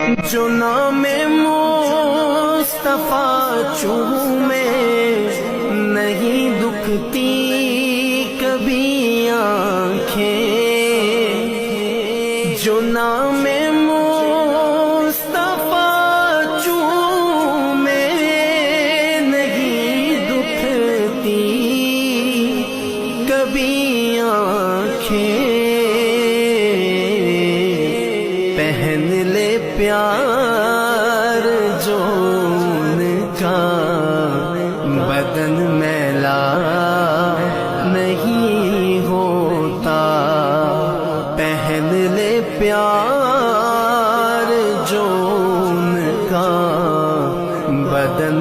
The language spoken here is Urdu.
جو نام مصطفیٰ چومے نہیں دکھتی کبھی آنکھیں، جو نام مصطفیٰ چومے نہیں دکھتی کبھی آنکھیں، پہن لے پیار جو ان کا بدن میلا نہیں ہوتا، پہن لے پیار جو ان کا بدن